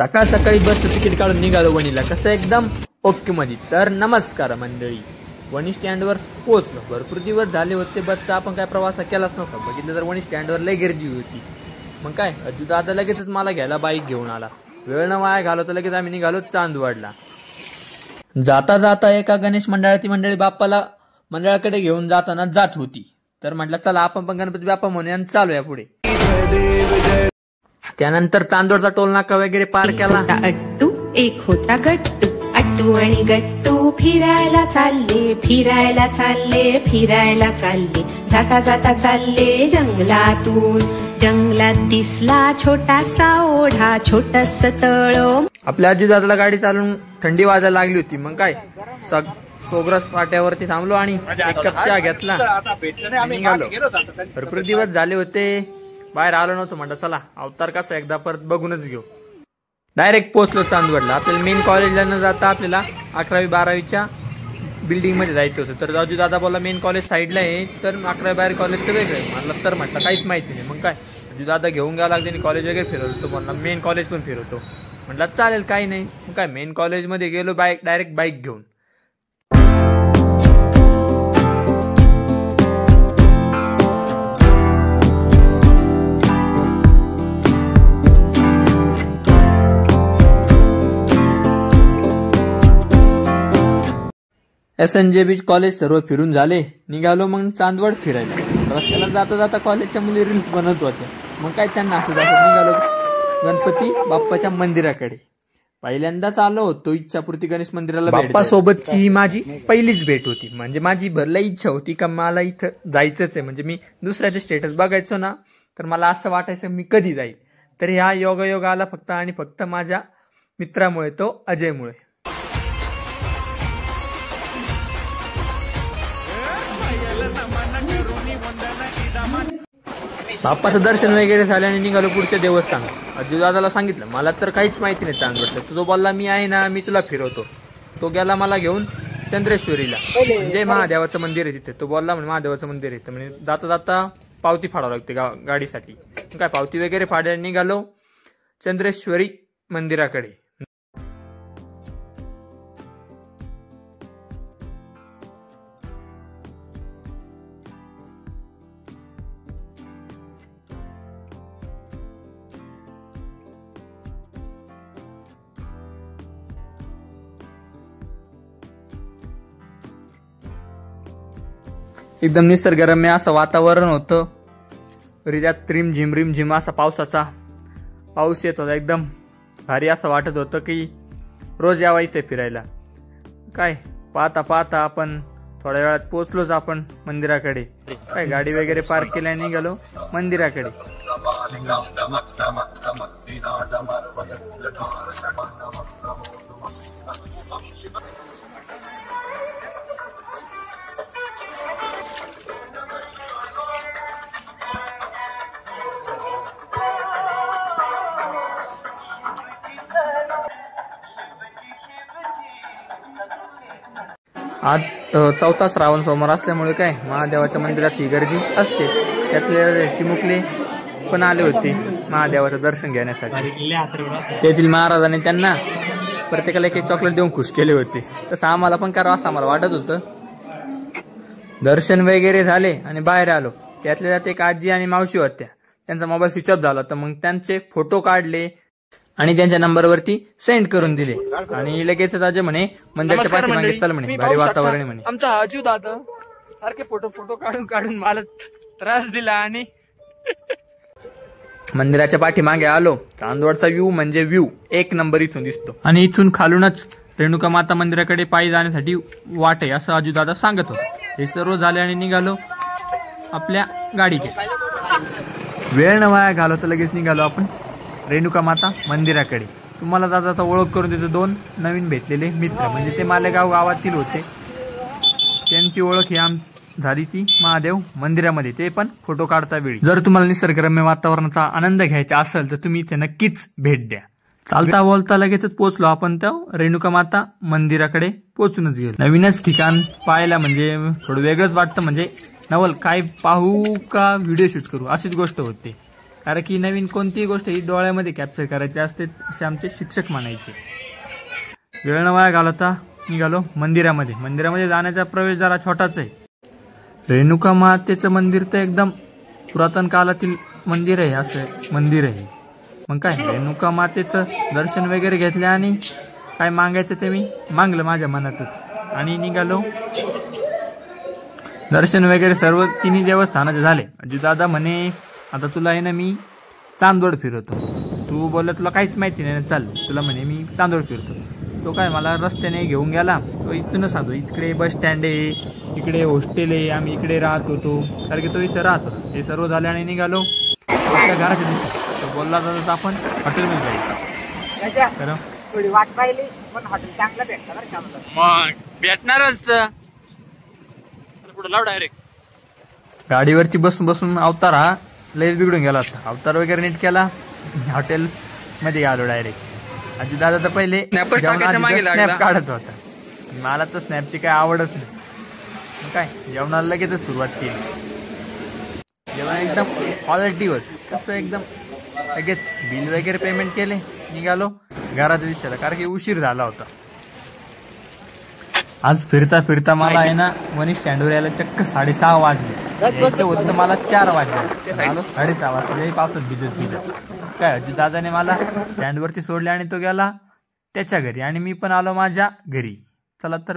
सकाळ सकाळी बसचं तिकीट काढून निघालो वणीला, कसं एकदम ओके मध्ये. तर नमस्कार मंडळी, वणी स्टँडवर पोहोचलो. भरपूर दिवस झाले होते बसचा आपण काय प्रवास केलाच नव्हता. बघितलं तर वणी स्टँडवर लय गर्दी होती. मग काय अजू दादा लगेचच मला घ्यायला बाईक घेऊन आला. वेळ न वाया घालवता लगेच आम्ही निघालो चांदवडला. जाता जाता एका गणेश मंडळाची मंडळी बाप्पाला मंडळाकडे घेऊन जाताना जात होती. तर म्हटलं चला आपण पण गणपती बाप्पा म्हणून चालूया पुढे. त्यानंतर चांदवडचा टोल नाका वगैरे पार केला. अट्टू एक होता गट्टू, अट्टू आणि गट्टू फिरायला चालले, फिरायला चालले, फिरायला चालले. जाता जाता चालले जंगलातून, जंगलात दिसला छोटासा ओढा, छोटस तळ. आपल्या आजी दादाला गाडी चालवून थंडी वाजायला लागली होती. मग काय सोग्रस फाट्यावरती थांबलो आणि एक कप चहा घेतला, निघालो. भरपूर दिवस झाले होते बाहेर आलो नव्हतो. म्हटलं चला अवतार कसा एकदा परत बघूनच घेऊ. डायरेक्ट पोहोचलो चांदवडला. आपल्याला मेन कॉलेजला न जाता आपल्याला 11वी-12वीच्या बिल्डिंग मध्ये जायचं होतं. तर आजी दादा बोला मेन कॉलेज साईडला आहे, तर 11वी-12वी कॉलेजचं वेगळं आहे. म्हटलं तर म्हटलं काहीच माहिती नाही. मग काय आजी दादा घेऊन घ्यावं लागते आणि कॉलेज वगैरे फिरवतो. म्हणला मेन कॉलेज पण फिरवतो. म्हटलं चालेल काही नाही. मग काय मेन कॉलेजमध्ये गेलो डायरेक्ट बाईक घेऊन. SNJB कॉलेज सर्व फिरून झाले. निघालो मग चांदवड फिरायला. रस्त्याला जाता जाता कॉलेजच्या मुली रील्स बनवत होत्या. मग काय त्यांना असं निघालो गणपती बाप्पाच्या मंदिराकडे. पहिल्यांदाच आलो होतो इच्छापूर्ती गणेश मंदिराला. बाप्पा सोबतची ही माझी पहिलीच भेट होती. म्हणजे माझी भरला इच्छा होती का मला इथं जायचंच आहे. म्हणजे मी दुसऱ्याचे स्टेटस बघायचो ना, तर मला असं वाटायचं मी कधी जाईल. तर ह्या योगायोग आला फक्त आणि फक्त माझ्या मित्रामुळे, तो अजयमुळे. बाप्पाचं दर्शन वगैरे झाल्याने निघालो पुढच्या देवस्थानात. अजू दादाला सांगितलं मला तर काहीच माहिती नाही चांदवडचं. तो बोलला मी आहे ना, मी तुला फिरवतो. तो गेला मला घेऊन चंद्रेश्वरीला, म्हणजे महादेवाचं मंदिर आहे तिथे. तो बोलला म्हणजे महादेवाचं मंदिर आहे. म्हणजे जाता जाता पावती फाडावं लागते गाडीसाठी. काय पावती वगैरे फाडायला निघालो चंद्रेश्वरी मंदिराकडे. एकदम निसर्गरम्य असं वातावरण होतं. त्यात रिमझिम असा पावसाचा पाऊस येत होता. एकदम भारी असं वाटत होतं की रोज यावं इथे फिरायला. काय पाहता पाहता आपण थोड्या वेळात पोहोचलोच आपण मंदिराकडे. काय गाडी वगैरे पार्क केल्याने निघालो मंदिराकडे. आज 4था श्रावण सोमवार असल्यामुळे काय महादेवाच्या मंदिरात ही गर्दी असते. त्यातले चिमुकले पण आले होते महादेवाचं दर्शन घेण्यासाठी. तेथील महाराजांनी त्यांना प्रत्येकाला एक चॉकलेट देऊन खुश केले होते. तसं आम्हाला पण करावं असं आम्हाला वाटत होतं. दर्शन वगैरे झाले आणि बाहेर आलो. त्यातल्या त्यात एक आजी आणि मावशी होत्या. त्यांचा मोबाईल स्विच ऑफ झाला, तर मग त्यांचे फोटो काढले आणि त्यांच्या नंबरवरती सेंड करून दिले. आणि लगेच अजय म्हणे मंदिराच्या पाठीमागे चल म्हणे, भारी वातावरण म्हणे. आमचा अजू दादा सारखे फोटो काढून मला त्रास दिला. आणि मंदिराच्या पाठीमागे आलो. चांदवडचा व्ह्यू म्हणजे व्ह्यू एक नंबर इथून दिसतो. आणि इथून खालूनच रेणुका माता मंदिराकडे पायी जाण्यासाठी वाट आहे असं अजू दादा सांगत होते. हे सर्व झाले आणि निघालो आपल्या गाडीकडे. वेळ न वाया घालवता लगेच निघालो आपण रेणुका माता मंदिराकडे. तुम्हाला दादा ओळख करून देतो. 2 नवीन भेटलेले मित्र, म्हणजे ते मालेगाव गावातील होते. त्यांची ओळख ही झाली ती महादेव मंदिरामध्ये, ते पण फोटो काढता वेळी. जर तुम्हाला निसर्गरम्य वातावरणाचा आनंद घ्यायचा असेल तर तुम्ही इथे नक्कीच भेट द्या. चालता बोलता लगेचच पोहोचलो आपण त्या रेणुका माता मंदिराकडे पोहोचूनच गेलो. नवीनच ठिकाण पाहायला म्हणजे थोडं वेगळंच वाटतं. म्हणजे नवल काय पाहू का व्हिडिओ शूट करू अशीच गोष्ट होते. कारण की नवीन कोणतीही गोष्ट ही डोळ्यामध्ये कॅप्चर करायची असते असे आमचे शिक्षक म्हणायचे. वेळ न वाया घालवता निघालो मंदिरामध्ये. मंदिरामध्ये जाण्याचा प्रवेश जरा छोटाच आहे. रेणुका मातेचं मंदिर तर एकदम पुरातन काळातील मंदिर आहे, असं मंदिर आहे. मग काय रेणुका मातेचं दर्शन वगैरे घेतले आणि काय मागायचं ते मी मागलं माझ्या मनातच आणि निघालो. दर्शन वगैरे सर्व तिन्ही देवस्थानाचे झाले. अजितदादा म्हणे आता तुला आहे ना मी चांदवड फिरवतो. तू बोलला तुला काहीच माहिती नाही ना, चाल तुला म्हणे मी चांदवड फिरतो. तो काय मला रस्त्याने घेऊन गेला. तो इथूनच सांगतो इकडे बस स्टँड आहे, इकडे हॉस्टेल आहे, आम्ही इकडे राहत होतो, कारण की तो इथं राहत होता. हे सर्व झाले आणि निघालो घराच्या दिवशी. तो बोलला तर आपण हॉटेलमध्ये जायचं. थोडी वाट पाहिली पण हॉटेल चांगलं भेटणार. मग भेटणारच. पुढे लाव डायरेक्ट. गाडीवरती बसून बसून अवतार हा लयच बिघडून गेला होता. अवतार वगैरे नीट केला, हॉटेल मध्ये आलो डायरेक्ट. अजितदादा तर पहिले स्नॅप काढत होता. मला तर स्नॅपची काय आवडच नाही. मग काय जेवणाला लगेचच सुरुवात केली. जेवण एकदम क्वालिटीवर कसं एकदम लगेच बिल वगैरे पेमेंट केले, निघालो घराच्या दिवसाला, कारण की उशीर झाला होता. आज फिरता फिरता मला आहे ना वणी स्टँडवर यायला चक्क 6:30 वाजले. यायचं होतं मला 4 वाजले. आलो 6:30 वाजता पावसात भिजत. काय अजितदादाने मला स्टँडवरती सोडले आणि तो गेला त्याच्या घरी आणि मी पण आलो माझ्या घरी. चला तर